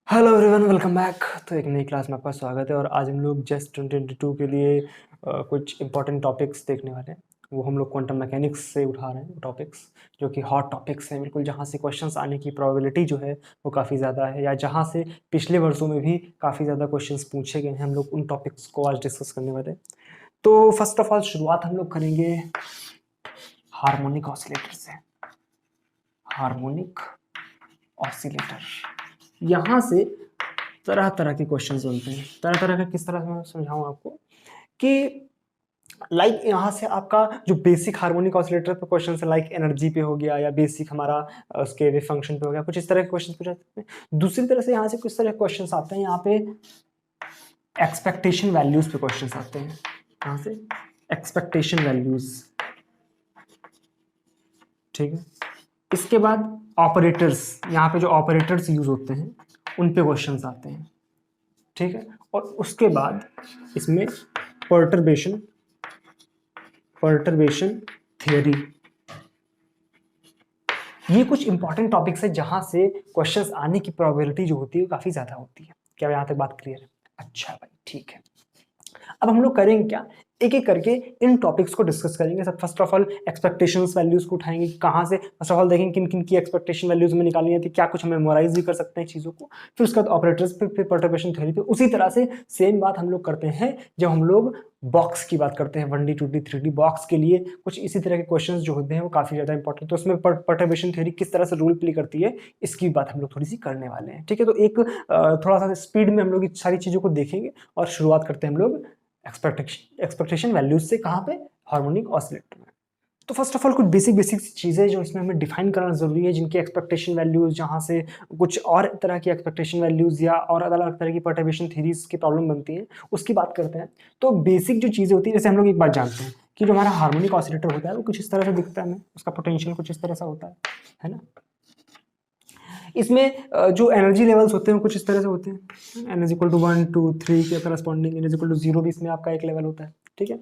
Hello everyone, welcome back. तो एक नई क्लास में आपका स्वागत है और आज हम लोग जस्ट 2022 के लिए कुछ इंपॉर्टेंट टॉपिक्स देखने वाले हैं। वो हम लोग क्वांटम मैकेनिक्स से उठा रहे हैं टॉपिक्स, जो कि हॉट टॉपिक्स हैं बिल्कुल, जहाँ से क्वेश्चंस आने की प्रोबेबिलिटी जो है वो काफ़ी ज़्यादा है, या जहाँ से पिछले वर्षों में भी काफ़ी ज़्यादा क्वेश्चंस पूछे गए हैं। हम लोग उन टॉपिक्स को आज डिस्कस करने वाले हैं। तो फर्स्ट ऑफ ऑल शुरुआत हम लोग करेंगे हार्मोनिक ऑसिलेटर से। हार्मोनिक ऑसिलेटर, यहाँ से तरह तरह के क्वेश्चंस बनते हैं। तरह तरह का किस तरह से मैं समझाऊं आपको कि लाइक यहाँ से आपका जो बेसिक हार्मोनिक ऑसिलेटर पे क्वेश्चन है, लाइक एनर्जी पे हो गया, या बेसिक हमारा उसके वेव फंक्शन पे हो गया, कुछ इस तरह के क्वेश्चन पूछ सकते हैं। दूसरी तरह से यहाँ से कुछ तरह के क्वेश्चन आते हैं, यहाँ पे एक्सपेक्टेशन वैल्यूज पे क्वेश्चन आते हैं। यहाँ से एक्सपेक्टेशन वैल्यूज, ठीक है। इसके बाद ऑपरेटर्स, यहाँ पे जो ऑपरेटर्स यूज होते हैं उन पे क्वेश्चंस आते हैं, ठीक है। और उसके बाद इसमें पर्टर्बेशन थियरी, ये कुछ इंपॉर्टेंट टॉपिक्स है जहां से क्वेश्चंस आने की प्रोबेबिलिटी जो होती है काफी ज्यादा होती है। क्या यहाँ तक बात क्लियर है? अच्छा भाई, ठीक है। अब हम लोग करेंगे क्या, एक एक करके इन टॉपिक्स को डिस्कस करेंगे। सब first of all expectations values को उठाएंगे, कहाँ से फर्स्ट ऑफ ऑल देखेंगे किन किन की एक्सपेक्टेशन वैल्यूज में निकालनी है, क्या कुछ हम मेमोराइज भी कर सकते हैं चीज़ों को। फिर उसके बाद ऑपरेटर्स पे पर्टर्बेशन थ्योरी पे। उसी तरह से सेम बात हम लोग करते हैं जब हम लोग बॉक्स की बात करते हैं, 1D 2D 3D बॉक्स के लिए कुछ इसी तरह के क्वेश्चंस जो होते हैं वो काफ़ी ज़्यादा इंपॉर्टेंट। तो उसमें पर्टर्बेशन थ्योरी किस तरह से रोल प्ले करती है, इसकी बात हम लोग थोड़ी सी करने वाले हैं, ठीक है। तो एक थोड़ा सा स्पीड में हम लोग सारी चीज़ों को देखेंगे और शुरुआत करते हैं हम लोग एक्सपेक्टेशन वैल्यूज से। कहाँ पे? हार्मोनिक ऑसिलेटर में। तो फर्स्ट ऑफ ऑल कुछ बेसिक चीज़ें जो इसमें हमें डिफाइन करना जरूरी है, जिनकी एक्सपेक्टेशन वैल्यूज, जहाँ से कुछ और तरह की एक्सपेक्टेशन वैल्यूज या और अलग अलग तरह की पर्टर्बेशन थ्योरीज की प्रॉब्लम बनती है, उसकी बात करते हैं। तो बेसिक जो चीज़ें होती है, जैसे हम लोग एक बात जानते हैं कि जो हमारा हार्मोनिक ऑसिलेटर होता है वो कुछ इस तरह से दिखता है, हमें उसका पोटेंशियल कुछ इस तरह से होता है ना। इसमें जो एनर्जी लेवल्स होते हैं वो कुछ इस तरह से होते हैं, एन इज इक्वल टू 1 2 3 के corresponding, n is equal to 0 भी इसमें आपका एक लेवल होता है, ठीक है।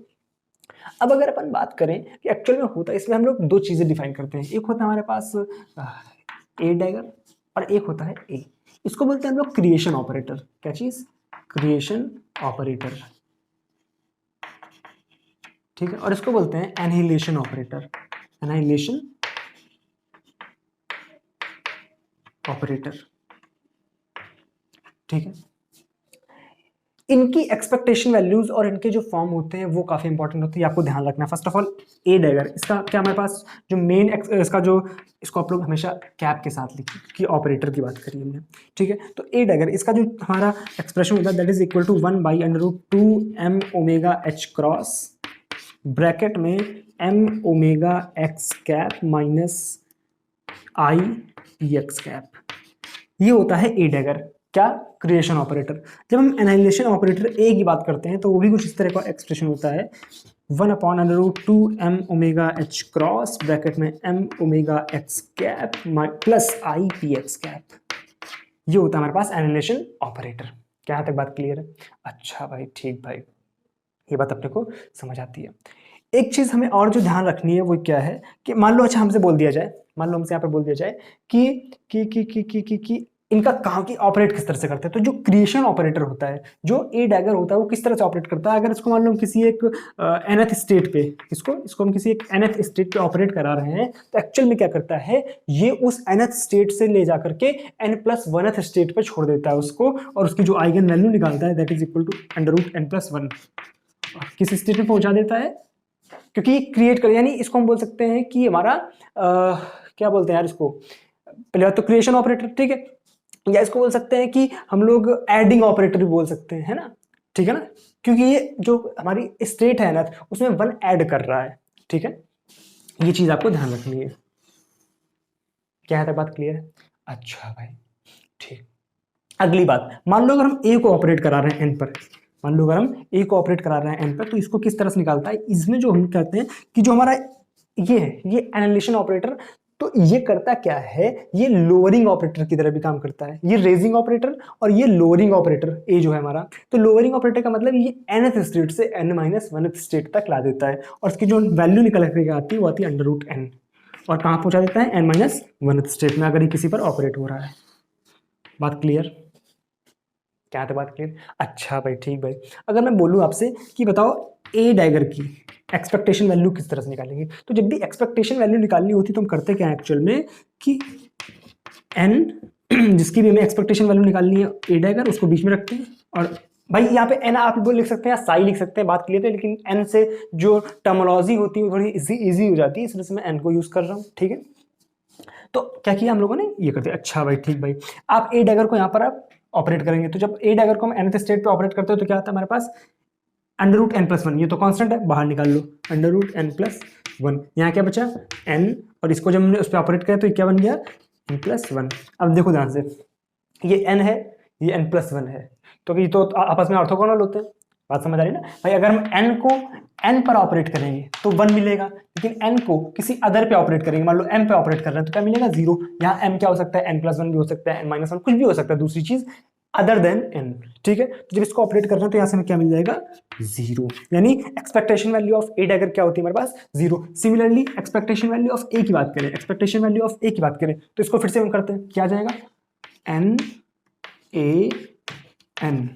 अब अगर अपन बात करें कि एक्चुअल में होता है, इसमें हम लोग दो चीजें डिफाइन करते हैं। एक होता है हमारे पास ए डायगर और एक होता है ए। इसको बोलते हैं हम लोग क्रिएशन ऑपरेटर। क्या चीज? क्रिएशन ऑपरेटर, ठीक है। और इसको बोलते हैं एनहिलेशन ऑपरेटर। एनहिलेशन ऑपरेटर, ठीक है। इनकी एक्सपेक्टेशन वैल्यूज और इनके जो फॉर्म होते हैं वो काफी इंपॉर्टेंट होती है, आपको ध्यान रखना है। First of all A dagger, इसका क्या हमारे पास जो मेन इसका जो, इसको आप लोग हमेशा कैप के साथ लिखिए कि ऑपरेटर की बात करिए हमने, ठीक है। तो ए डैगर, इसका जो हमारा एक्सप्रेशन होता है that is equal to 1/√2m⍵h cross bracket में m⍵x cap minus i px cap. ये होता है ए डैगर। क्या? Creation operator. जब हम एनाइलेशन ऑपरेटर ए की बात करते हैं तो वो भी कुछ इस तरह का एक्सप्रेशन होता है, 1/√2m⍵h क्रॉस ब्रैकेट में m⍵x cap plus i px cap. ये होता है हमारे पास एनाइलेशन ऑपरेटर। क्या तक बात क्लियर है? अच्छा भाई, ठीक भाई, ये बात अपने को समझ आती है। एक चीज हमें और जो ध्यान रखनी है वो क्या है कि मान लो, अच्छा हमसे बोल दिया जाए, मान लो हमसे यहाँ पे बोल दिया जाए कि इनका कहाँ की ऑपरेट किस तरह से करते हैं। तो जो क्रिएशन ऑपरेटर होता है, जो ए डैगर होता है, वो किस तरह से ऑपरेट करता है। अगर इसको मान लो हम किसी एक nth स्टेट पे, इसको हम किसी एक nth स्टेट पे ऑपरेट करा रहे हैं, तो एक्चुअल में क्या करता है, ये उस nth स्टेट से ले जाकर के n+1th स्टेट पे छोड़ देता है उसको, और उसकी जो आइगन वैल्यू निकालता है that is equal to √n+1, किस स्टेट में पहुंचा देता है, क्योंकि क्रिएट कर, यानी इसको हम बोल सकते हैं कि हमारा क्या बोलते हैं यार इसको, पहले बात तो क्रिएशन ऑपरेटर, ठीक है। या इसको बोल सकते हैं कि हम लोग एडिंग ऑपरेटर भी बोल सकते हैं, है ना, ठीक है ना, क्योंकि ये जो हमारी स्टेट है ना उसमें 1 ऐड कर रहा है, ठीक है। ये चीज आपको ध्यान रखनी है। क्या है, बात क्लियर है? अच्छा भाई, ठीक। अगली बात, मान लो अगर हम ए को ऑपरेट करा रहे हैं एन पर, मान लो अगर हम ए को ऑपरेट करा रहे हैं एन पर, तो इसको किस तरह से निकालता है, इसमें जो हम कहते हैं कि जो हमारा ये है, ये एनालिसिस ऑपरेटर, तो ये करता क्या है, ये लोअरिंग ऑपरेटर की तरह भी काम करता है। ये रेजिंग ऑपरेटर और ये लोअरिंग ऑपरेटर ए जो है हमारा, तो लोअरिंग ऑपरेटर का मतलब ये nth स्टेट से n-1th स्टेट तक ला देता है, और इसकी जो वैल्यू निकल के आती है वो आती है √n, और कहाँ पहुंचा देता है, n-1th स्टेट में, अगर ये किसी पर ऑपरेट हो रहा है। बात क्लियर? क्या है बात क्लियर? अच्छा भाई ठीक भाई, अगर मैं बोलूँ आपसे कि बताओ ए डैगर की एक्सपेक्टेशन वैल्यू किस तरह से निकालेंगे, तो जब भी एक्सपेक्टेशन वैल्यू निकालनी होती तो हम करते क्या है एक्चुअल में कि एन जिसकी भी हमें एक्सपेक्टेशन वैल्यू निकालनी है ए डैगर, उसको बीच में रखते हैं। और भाई यहाँ पे एन आप बोल लिख सकते हैं या साई लिख सकते हैं, बात क्लियर है, लेकिन एन से जो टर्मोलॉजी होती है वो थोड़ी इजी हो जाती है, इसलिए मैं एन को यूज कर रहा हूँ। ठीक है, तो क्या किया हम लोगों ने, ये करते हैं। अच्छा भाई ठीक भाई, आप ए डैगर को यहाँ पर आप ऑपरेट करेंगे, तो जब ए डैगर को हम nth स्टेट पे ऑपरेट करते हो तो क्या आता है हमारे पास under root n plus one, ये तो कांस्टेंट है, बाहर निकाल लो under root n plus one. यहाँ क्या बचा एन, और इसको जब हमने उस पर ऑपरेट किया तो क्या बन गया एन प्लस वन। अब देखो ध्यान से, ये एन है, ये एन प्लस वन है, तो ये तो आपस में ऑर्थोगोनल होते हैं। बात समझ आ रही है ना भाई? अगर हम एन को एन पर ऑपरेट करेंगे तो वन मिलेगा, लेकिन एन को किसी अदर पे ऑपरेट करेंगे, मान लो एम पे ऑपरेट कर रहे हैं, तो क्या मिलेगा जीरो। यहाँ एम क्या हो सकता है, एन प्लस वन भी हो सकता है, एन माइनस वन, कुछ भी हो सकता है दूसरी चीज अदर देन एन। ठीक है, तो जब इसको ऑपरेट कर रहे हैं तो यहाँ से हमें क्या मिल जाएगा जीरो, यानी expectation value of a dagger क्या होती है हमारे पास zero. Similarly expectation value of a की बात करें, एक्सपेक्टेशन वैल्यू ऑफ ए की बात करें तो इसको फिर से हम करते हैं, क्या आ जाएगा एन ए एन,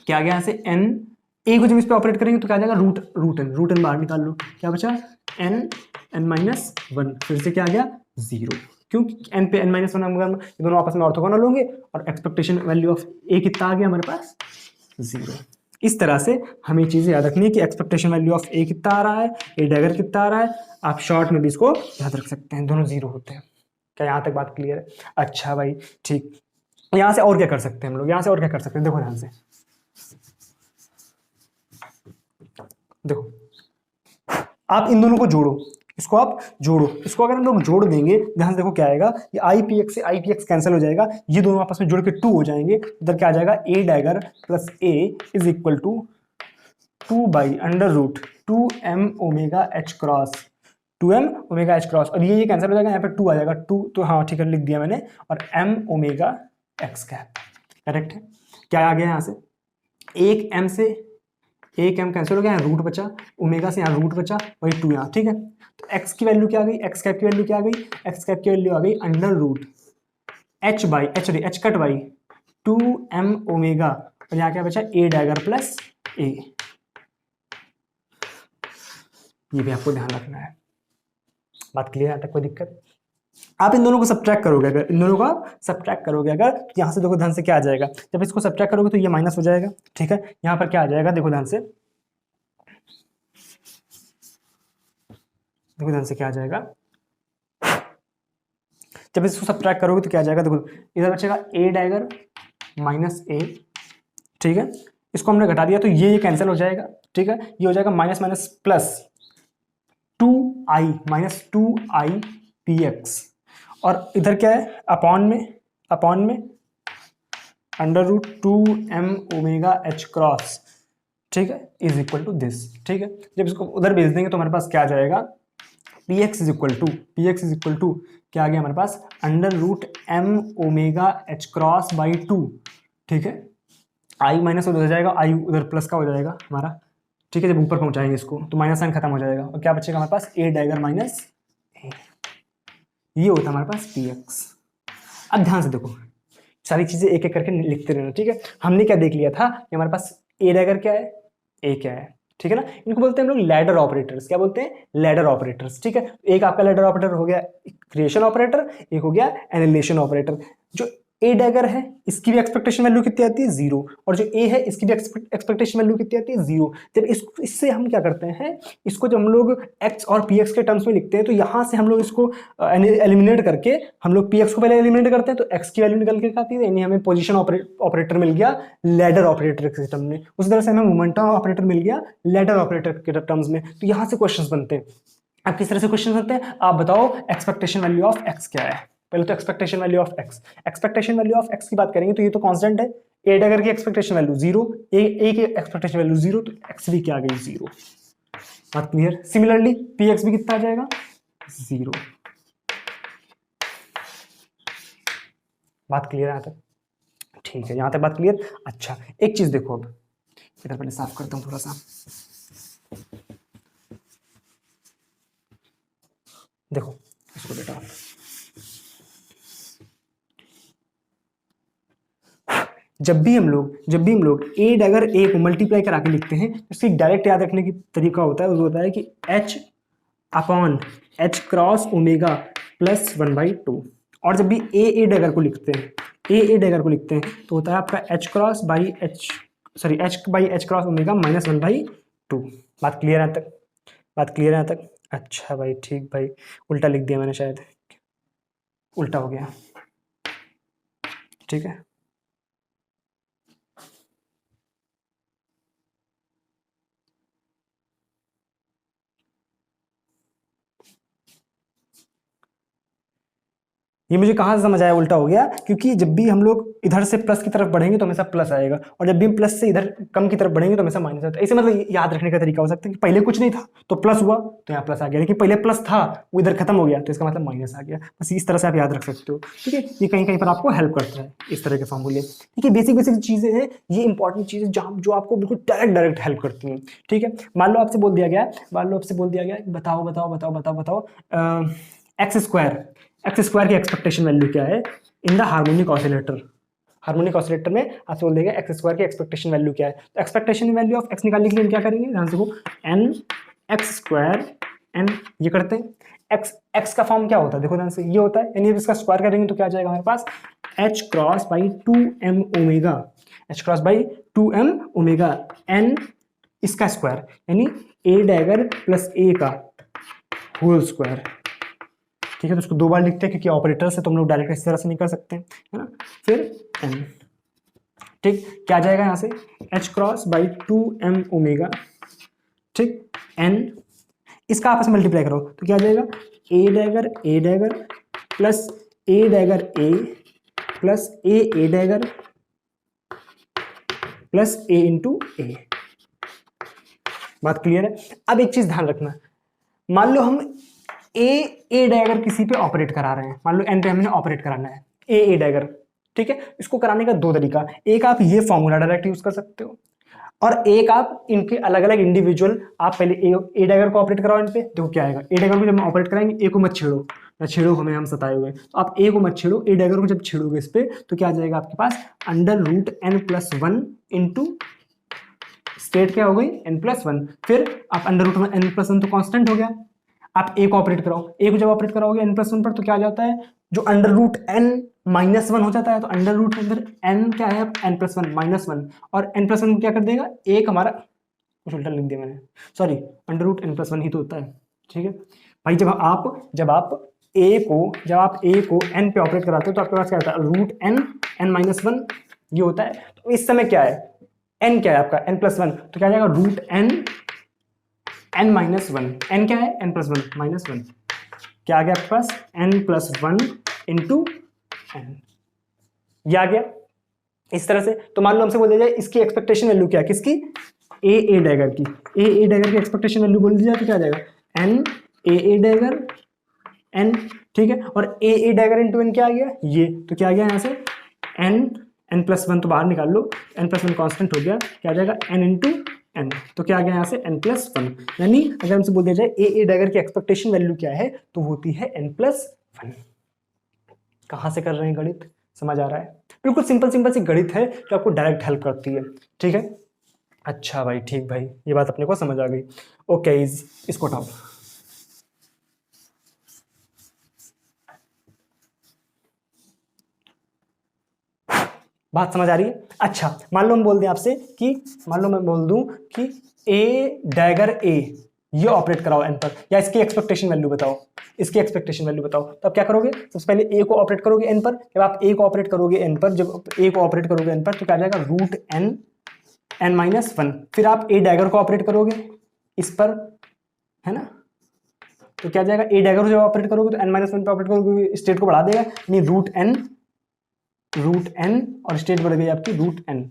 क्या आ गया यहाँ से एन, ए को जब इस पे ऑपरेट करेंगे तो क्या आ जाएगा रूट एन बाहर निकाल लो, क्या बचा एन एन माइनस वन, फिर से क्या आ गया जीरो, क्योंकि एन पे एन माइनस वन, ये दोनों आपस में ऑर्थोगोनल होंगे, और एक्सपेक्टेशन वैल्यू ऑफ ए कितना आ गया हमारे पास जीरो। इस तरह से हमें चीजें याद रखनी है कि एक्सपेक्टेशन वैल्यू ऑफ ए कितना आ रहा है, ए डैगर कितना आ रहा है, आप शॉर्ट में भी इसको याद रख सकते हैं, दोनों जीरो होते हैं। क्या यहाँ तक बात क्लियर है? अच्छा भाई ठीक, यहाँ से और क्या कर सकते हैं हम लोग, यहाँ से और क्या कर सकते हैं, देखो ध्यान से, देखो आप इन दोनों को जोड़ो, इसको आप जोड़ो, इसको अगर हम लोग जोड़ देंगे, ध्यान से देखो क्या आएगा, ये आई पी एक्स से आई पी एक्स कैंसिल हो जाएगा, ये दोनों आपस में जुड़ के टू हो जाएंगे, इधर क्या आ जाएगा a dagger plus a is equal to two by under root two m omega h cross, two m omega h cross, और ये कैंसिल हो जाएगा, यहाँ पे टू आ जाएगा, टू तो हाँ ठीक है लिख दिया मैंने, और m omega x cap, correct है। क्या आ गया यहाँ से, एक एम से एक एम कैंसिल हो गया, रूट बचा, ओमेगा से यहाँ रूट बचा, वही टू यहाँ, ठीक है। तो एक्स की वैल्यू क्या आ गई, एक्स कैप की वैल्यू क्या आ गई, एक्स कैप की वैल्यू आ गई under root h by h cut by two m omega, और यहाँ क्या बचा ए डैगर प्लस ए, ये भी आपको ध्यान रखना है। बात क्लियर है? तक कोई दिक्कत? आप इन दोनों को सब्ट्रैक्ट करोगे, अगर इन दोनों को आप सब्ट्रैक्ट करोगे, अगर यहाँ से देखो ध्यान से क्या आ जाएगा, जब इसको सब्ट्रैक्ट करोगे तो ये माइनस हो जाएगा, ठीक है। यहाँ पर क्या आ जाएगा, देखो ध्यान से, देखो ध्यान से क्या आ जाएगा, जब इसको सब्ट्रैक्ट करोगे तो क्या आ जाएगा, देखो इधर बचेगा ए डैगर माइनस ए, ठीक है, इसको हमने घटा दिया तो ये कैंसिल हो जाएगा, ठीक है, ये हो जाएगा minus minus plus two i minus two i p x, और इधर क्या है अपॉन में under root two m omega h cross, ठीक है, इज इक्वल टू दिस, ठीक है। जब इसको उधर भेज देंगे तो हमारे पास क्या आ जाएगा, p x is equal to क्या आ गया हमारे पास under root m omega h cross by two, ठीक है, आई माइनस उधर जाएगा, आई उधर प्लस का हो जाएगा हमारा, ठीक है। जब ऊपर पहुंचाएंगे इसको तो माइनस साइन खत्म हो जाएगा, और क्या बचेगा हमारे पास ए डैगर माइनस ए, ये होता है हमारे पास पी एक्स। अब ध्यान से देखो, सारी चीजें एक एक करके लिखते रहना, ठीक है। हमने क्या देख लिया था कि हमारे पास ए डैगर क्या है, ए क्या है, ठीक है ना। इनको बोलते हैं हम लोग लैडर ऑपरेटर्स, क्या बोलते हैं, लैडर ऑपरेटर्स, ठीक है। एक आपका लैडर ऑपरेटर हो गया क्रिएशन ऑपरेटर, एक हो गया एनिलेशन ऑपरेटर। जो ए डैगर है इसकी भी एक्सपेक्टेशन वैल्यू कितनी आती है जीरो, और जो ए है इसकी भी एक्सपेक्टेशन वैल्यू कितनी आती है जीरो। जब इससे हम क्या करते हैं, इसको जब हम लोग एक्स और पी एक्स के टर्म्स में लिखते हैं तो यहां से हम लोग इसको एलिमिनेट करके, हम लोग पी एक्स को पहले एलिमिनेट करते हैं तो एक्स की वैल्यू निकल के आती है, यानी हमें पोजीशन ऑपरेटर मिल गया लैडर ऑपरेटर के टर्म में। उसी तरह से हमें मोमेंटम ऑपरेटर मिल गया लैडर ऑपरेटर के टर्म्स में। तो यहां से क्वेश्चंस बनते हैं। अब किस तरह से क्वेश्चन बनते हैं, आप बताओ एक्सपेक्टेशन वैल्यू ऑफ एक्स क्या है। पहले तो expectation value of x, expectation value of x की बात करेंगे तो ये तो कांस्टेंट है, ए डैगर की एक्सपेक्टेशन वैल्यू जीरो, ए की एक्सपेक्टेशन वैल्यू जीरो, तो एक्स भी क्या आ गई जीरो। बात क्लियर? सिमिलरली पी एक्स भी कितना आ जाएगा जीरो। बात क्लियर है यहां तक? ठीक है, यहां तक बात क्लियर। अच्छा एक चीज देखो, अब इधर पहले साफ करता हूं थोड़ा सा, देखो इसको बेटा जब भी हम लोग ए डैगर ए को मल्टीप्लाई करा के लिखते हैं, इसकी डायरेक्ट याद रखने की तरीका होता है, वो होता है कि H upon H cross omega plus 1/2। और जब भी ए डैगर को लिखते हैं, ए डैगर को लिखते हैं तो होता है आपका H cross by H cross omega minus 1/2। बात क्लियर है तक? बात क्लियर है तक? अच्छा भाई, ठीक भाई, उल्टा लिख दिया मैंने, शायद उल्टा हो गया, ठीक है। ये मुझे कहाँ से समझ आया उल्टा हो गया? क्योंकि जब भी हम लोग इधर से प्लस की तरफ बढ़ेंगे तो हमेशा प्लस आएगा, और जब भी हम प्लस से इधर कम की तरफ बढ़ेंगे तो हमेशा माइनस आता है। ऐसे मतलब याद रखने का तरीका हो सकता है कि पहले कुछ नहीं था तो प्लस हुआ तो यहाँ प्लस आ गया, लेकिन पहले प्लस था वो इधर खत्म हो गया तो इसका मतलब माइनस आ गया। बस इस तरह से आप याद रख सकते हो, ठीक है। ये कहीं कहीं पर आपको हेल्प करता है इस तरह के फॉर्मूले, ठीक है। बेसिक बेसिक चीज़ें हैं ये, इंपॉर्टेंट चीज़ें जो आपको बिल्कुल डायरेक्ट हेल्प करती हैं, ठीक है। मान लो आपसे बोल दिया गया बताओ एक्स स्क्वायर की एक्सपेक्टेशन वैल्यू क्या है in the harmonic oscillator. Harmonic oscillator में आपसे बोल देगा एक्स स्क्वायर की एक्सपेक्टेशन वैल्यू क्या है। तो एक्सपेक्टेशन वैल्यू ऑफ एक्स निकालने के लिए हम क्या करेंगे, ध्यान से, एन एक्स स्क्वायर एन, ये करते हैं। एक्स का फॉर्म क्या होता है, देखो ध्यान से, ये होता है, यानी इसका स्क्वायर करेंगे तो क्या आ जाएगा हमारे पास, h cross by 2m omega, h cross by 2m omega n इसका स्क्वायर, यानी ए डैगर प्लस ए का होल स्क्वायर, ठीक है। तो उसको दो बार लिखते हैं क्योंकि ऑपरेटर से तुम लोग डायरेक्ट इस तरह से नहीं कर सकते, है ना। फिर एन, ठीक, क्या जाएगा यहाँ से, H cross by 2m omega, ठीक, एन, इसका आपस में मल्टीप्लाई करो तो क्या जाएगा, a dagger plus A dagger A plus A dagger plus A into ए। बात क्लियर है? अब एक चीज ध्यान रखना, मान लो हम ए डैगर किसी पे ऑपरेट करा रहे हैं, मान लो एन पे हमने ऑपरेट कराना है ए डैगर, ठीक है। इसको कराने का दो तरीका, एक आप ये फॉर्मूला डायरेक्ट यूज कर सकते हो, और एक आप इनके अलग अलग इंडिविजुअल, आप पहले ए डैगर को ऑपरेट कराओ इन पे, देखो क्या आएगा। ए डैगर को जब हम ऑपरेट कराएंगे, ए को मत छेड़ो, ना छेड़ो हमें, हम सताए हुए, तो आप ए को मत छेड़ो, ए डैगर को जब छेड़ोगे इस पे तो क्या आ जाएगा आपके पास, under root n plus 1 into state क्या हो गई, एन प्लस 1, फिर आप अंडर रूट एन प्लस 1 तो कांस्टेंट हो गया, आप ए को ऑपरेट कराओ, ए को जब ऑपरेट कराओगे एन प्लस 1 पर तो क्या आ जाता है, जो अंडर रूट एन माइनस 1 हो जाता है, तो अंडर रूट अंदर एन क्या है, एन प्लस 1 माइनस 1, और एन प्लस 1 क्या कर देगा, एक हमारा, कुछ उल्टा लिख दिया मैंने, sorry, under root n plus 1 ही तो होता है, ठीक है भाई। जब आप ए को एन पे ऑपरेट कराते हो तो आपके पास क्या होता है, रूट एन माइनस 1 ये होता है। तो इस समय क्या है, एन क्या है आपका, एन प्लस 1, तो क्या जाएगा, रूट एन माइनस 1, एन क्या है, एन प्लस 1 माइनस 1, क्या आ गया आपके पास, एन प्लस 1 इंटू एन, ये आ गया इस तरह से। तो मान लो हमसे बोल दिया जाए इसकी एक्सपेक्टेशन वैल्यू क्या है, किसकी, ए डैगर की, ए डैगर की एक्सपेक्टेशन वैल्यू बोल दी जाए तो क्या आ जाएगा, एन ए डैगर एन, ठीक है। और ए डैगर इंटू एन क्या आ गया, ये, तो क्या आ गया यहाँ से, एन प्लस 1 तो बाहर निकाल लो, एन प्लस 1 कॉन्स्टेंट हो गया, क्या आ जाएगा, एन इंटू एन, तो क्या आ गया यहाँ से, एन प्लस 1। यानी अगर हमसे बोल दिया जाए ए डैगर की एक्सपेक्टेशन वैल्यू क्या है, तो होती है एन प्लस 1। कहाँ से कर रहे हैं गणित, समझ आ रहा है? बिल्कुल सिंपल सी गणित है जो आपको डायरेक्ट हेल्प करती है, ठीक है। अच्छा भाई, ठीक भाई, ये बात अपने को समझ आ गई। ओके, इसको उठाओ। बात समझ आ रही है? अच्छा, मान लो हम बोल दें आपसे कि, मान लो मैं बोल दूं कि ए डैगर ए ये ऑपरेट कराओ एन पर, या इसकी एक्सपेक्टेशन वैल्यू बताओ, इसकी एक्सपेक्टेशन वैल्यू बताओ, तो आप क्या करोगे, सबसे पहले ए को ऑपरेट करोगे एन पर, जब आप ए को ऑपरेट करोगे एन पर, तो क्या जाएगा, रूट एन माइनस 1, फिर आप ए डैगर को ऑपरेट करोगे इस पर, है ना, तो क्या जाएगा, ए डैगर को जब ऑपरेट करोगे तो एन माइनस 1 पे ऑपरेट करोगे, स्टेट को बढ़ा देगा, यानी रूट एन और स्टेट बढ़ गई आपकी रूट एन।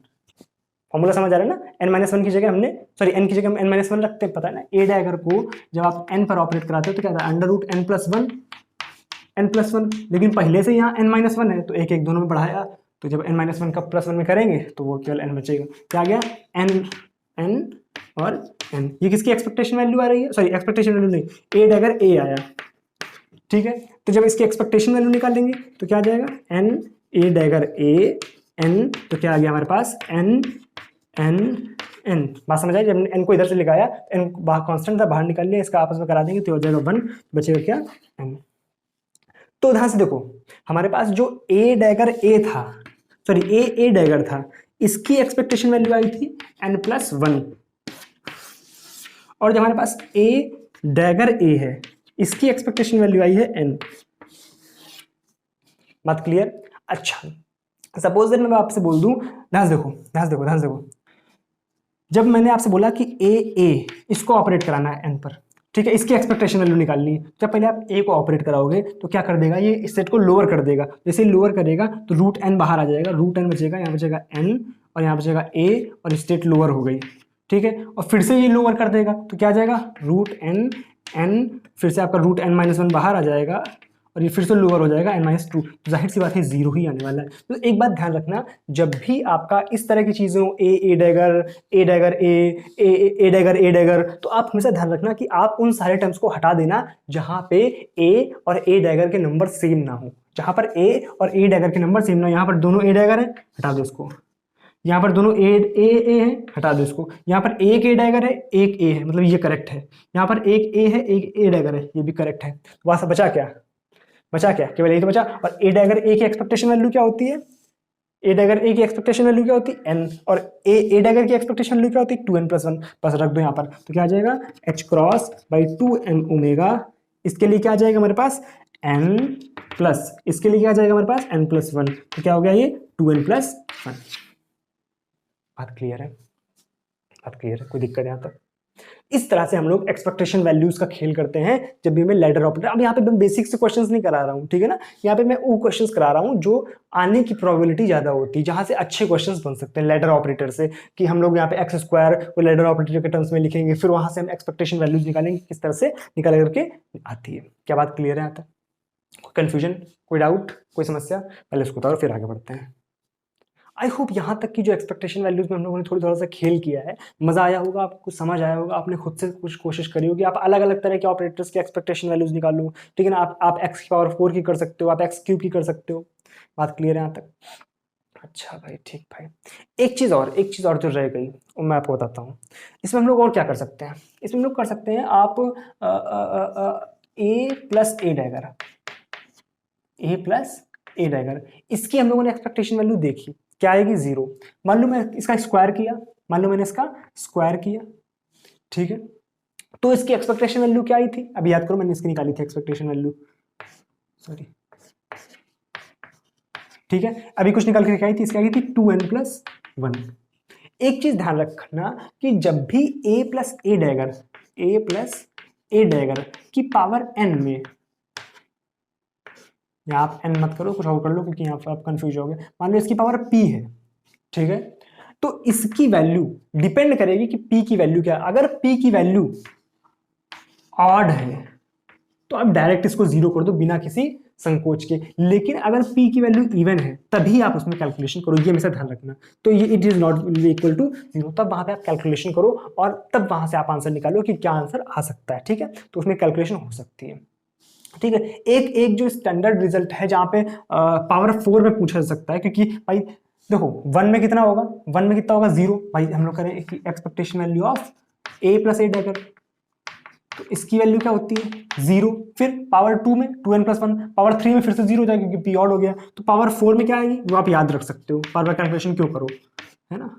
फॉर्मूला समझ आ रहा है ना, एन माइनस 1 की जगह हमने, सॉरी, एन की जगह हम एन माइनस 1 रखते हैं, पता है ना। ए डैगर को जब आप एन पर ऑपरेट कराते हो तो क्या था, अंडर रूट एन प्लस 1, लेकिन पहले से यहाँ एन माइनस 1 है तो एक एक दोनों में बढ़ाया, तो जब एन माइनस 1 का प्लस 1 में करेंगे तो वो केवल एन बचेगा, क्या आ गया, एन और एन। ये किसकी एक्सपेक्टेशन वैल्यू आ रही है, सॉरी एक्सपेक्टेशन वैल्यू नहीं, ए डैगर ए आया, ठीक है। तो जब इसकी एक्सपेक्टेशन वैल्यू निकालेंगे तो क्या आ जाएगा, n a dagger a n, तो क्या आ गया हमारे पास n n n। बात समझ आई? जब n को इधर से लिखाया n बाहर कांस्टेंट था, बाहर निकाल लिया, इसका आपस में करा देंगे तो हो जाएगा 1, बचेगा क्या n। तो ध्यान से देखो, हमारे पास जो a डैगर a था, सॉरी a डैगर था, इसकी एक्सपेक्टेशन वैल्यू आई थी n+1, और जब हमारे पास a डैगर a है, इसकी एक्सपेक्टेशन वैल्यू आई है n। बात क्लियर? अच्छा, सपोज दैट मैं आपसे बोल दूं, ध्यान से देखो, ध्यान से देखो, ध्यान से देखो, जब मैंने आपसे बोला कि a इसको ऑपरेट कराना है n पर, ठीक है, इसकी एक्सपेक्टेशन वैल्यू निकालनी है, जब पहले आप a को ऑपरेट कराओगे तो क्या कर देगा, ये इस सेट को लोअर कर देगा, जैसे लोअर करेगा तो रूट n बाहर आ जाएगा, रूट n बचेगा, यहाँ बचेगा n और यहाँ बचेगा a, और स्टेट लोअर हो गई, ठीक है, और फिर से ये लोअर कर देगा तो क्या आ जाएगा, रूट n n, फिर से आपका रूट n-1 बाहर आ जाएगा, और ये फिर से लोअर हो जाएगा n-2, तो जाहिर सी बात है 0 ही आने वाला है। तो एक बात ध्यान रखना, जब भी आपका इस तरह की चीज़ों a dagger a dagger a dagger a dagger, तो आप हमेशा ध्यान रखना कि आप उन सारे टर्म्स को हटा देना जहाँ पे a और a डैगर के नंबर सेम ना हो, जहाँ पर a और a डैगर के नंबर सेम ना हो, यहाँ पर दोनों a डैगर है, हटा दो इसको, यहाँ पर दोनों ए है, हटा दो इसको, यहाँ पर एक ए डैगर है, एक ए है, मतलब ये करेक्ट है, यहाँ पर एक ए है, एक ए डैगर है, ये भी करेक्ट है, तो वहां से बचा क्या, बचा क्या, केवल यही तो बचा। और ए डैगर ए की एक्सपेक्टेशन वैल्यू क्या होती है, ए डैगर ए की एक्सपेक्टेशन वैल्यू क्या होती है एन, और ए डैगर की एक्सपेक्टेशन वैल्यू क्या होती है 2n+1, बस रख दो यहाँ पर, तो क्या आ जाएगा h×2m ओमेगा, इसके लिए क्या आ जाएगा हमारे पास n+, इसके लिए क्या आ जाएगा हमारे पास n+1, तो क्या हो गया ये 2n+1। बात क्लियर है? बात क्लियर है? कोई दिक्कत है यहाँ तक? इस तरह से हम लोग एक्सपेक्टेशन वैल्यूज का खेल करते हैं जब भी मैं लैडर ऑपरेटर, अब यहाँ पे मैं बेसिक से क्वेश्चंस नहीं करा रहा हूँ, ठीक है ना, यहाँ पे मैं वो क्वेश्चंस करा रहा हूँ जो आने की प्रोबेबिलिटी ज्यादा होती है, जहां से अच्छे क्वेश्चंस बन सकते हैं लैडर ऑपरेटर से, कि हम लोग यहाँ पे x² को लैडर ऑपरेटर के टर्म्स में लिखेंगे, फिर वहां से हम एक्सपेक्टेशन वैल्यूज निकालेंगे, किस तरह से निकाल करके आती है। क्या बात क्लियर है यहाँ तक? कोई कंफ्यूजन, कोई डाउट, कोई समस्या? पहले उसको बताओ फिर आगे बढ़ते हैं। आई होप यहाँ तक की जो एक्सपेक्टेशन वैल्यूज में हम लोगों ने थोड़ा सा खेल किया है, मजा आया होगा, आपको समझ आया होगा, आपने खुद से कुछ कोशिश करी होगी, आप अलग अलग तरह के ऑपरेटर्स के एक्सपेक्टेशन वैल्यूज निकालो, ठीक है ना, आप x⁴ की कर सकते हो, आप x³ की कर सकते हो। बात क्लियर है यहाँ तक? अच्छा भाई, ठीक भाई। एक चीज़ और जो रह गई वो मैं आपको बताता हूँ, इसमें हम लोग और क्या कर सकते हैं, इसमें हम लोग कर सकते हैं आप a+a डैगर, a+a डैगर, इसकी हम लोगों ने एक्सपेक्टेशन वैल्यू देखी, क्या आएगी 0। मान लो मैं इसका स्क्वायर किया, मान लो मैंने इसका स्क्वायर किया, ठीक है, तो इसकी एक्सपेक्टेशन वैल्यू क्या आई थी, अभी याद करो, मैंने इसकी निकाली थी एक्सपेक्टेशन वैल्यू, सॉरी, ठीक है, अभी कुछ निकाल के क्या आई थी, इसकी आई थी 2n+1। एक चीज ध्यान रखना कि जब भी a+a डैगर की पावर n में, यहाँ आप n मत करो, कुछ और कर लो, क्योंकि यहाँ पर आप कंफ्यूज हो गए, मान लो इसकी पावर p है, ठीक है, तो इसकी वैल्यू डिपेंड करेगी कि p की वैल्यू क्या है। अगर p की वैल्यू ऑड है तो आप डायरेक्ट इसको 0 कर दो बिना किसी संकोच के, लेकिन अगर p की वैल्यू इवन है तभी आप उसमें कैलकुलेशन करो, ये हमेशा ध्यान रखना। तो ये it is not equal to 0, तब वहां पे आप कैलकुलेशन करो और तब वहां से आप आंसर निकालो कि क्या आंसर आ सकता है, ठीक है, तो उसमें कैलकुलेशन हो सकती है, ठीक है। एक जो स्टैंडर्ड रिजल्ट है जहां पे पावर 4 में पूछा जा सकता है, क्योंकि भाई देखो 1 में कितना होगा, 1 में कितना होगा 0, भाई हम लोग करें expectation value of a+a dagger, तो इसकी वैल्यू क्या होती है 0, फिर पावर 2 में 2n+1, पावर 3 में फिर से 0 हो जाएगा क्योंकि p ऑड हो गया, तो पावर 4 में क्या आएगी वो आप याद रख सकते हो, बार बार कैलकुलेशन क्यों करो, है ना।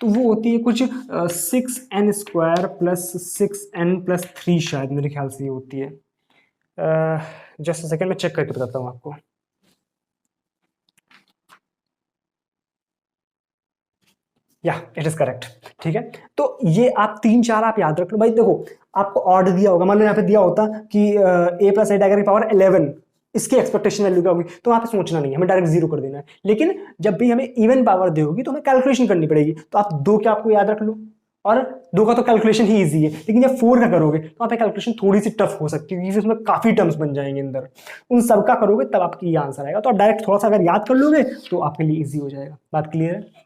तो वो होती है कुछ 6n² + 6n+3 शायद, मेरे ख्याल से ये होती है, जस्ट सेकंड में चेक करके बताता हूँ आपको। या इट इज करेक्ट, ठीक है। तो ये आप 3-4 आप याद रख लो भाई। देखो आपको ऑड दिया होगा, मान लो यहाँ पे दिया होता कि a+a डैगर की पावर 11, इसकी एक्सपेक्टेशन वैल्यू क्या होगी, तो वहां पे सोचना नहीं है, हमें डायरेक्ट 0 कर देना है। लेकिन जब भी हमें इवन पावर दी होगी तो हमें कैलकुलेशन करनी पड़ेगी, तो आप 2 क्या आपको याद रख लो, और 2 का तो कैलकुलेशन ही इजी है, लेकिन जब 4 का करोगे तो वहाँ पे कैलकुलेशन थोड़ी सी टफ हो सकती है, क्योंकि उसमें काफी टर्म्स बन जाएंगे अंदर, उन सबका करोगे तब आपकी ये आंसर आएगा। तो आप डायरेक्ट थोड़ा सा अगर याद कर लोगे तो आपके लिए ईजी हो जाएगा। बात क्लियर है?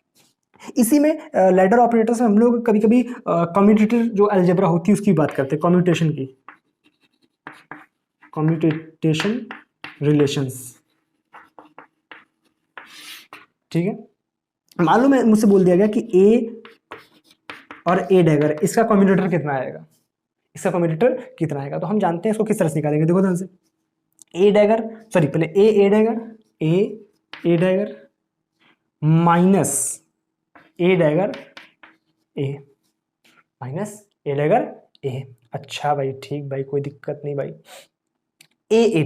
इसी में लैडर ऑपरेटर्स में हम लोग कभी कभी कम्यूटेटर जो अलजेब्रा होती है उसकी बात करते हैं, कम्यूटेशन की, कम्यूटेशन रिलेशंस, ठीक है, मालूम है मुझसे बोल दिया गया कि ए और ए डैगर इसका कम्यूटेटर कितना आएगा, इसका कम्यूटेटर कितना आएगा, तो हम जानते हैं इसको किस तरह से निकालेंगे। देखो ध्यान से, ए डैगर सॉरी पहले ए डैगर ए डैगर माइनस ए डैगर ए माइनस ए डैगर ए। अच्छा भाई ठीक भाई, कोई दिक्कत नहीं भाई। ए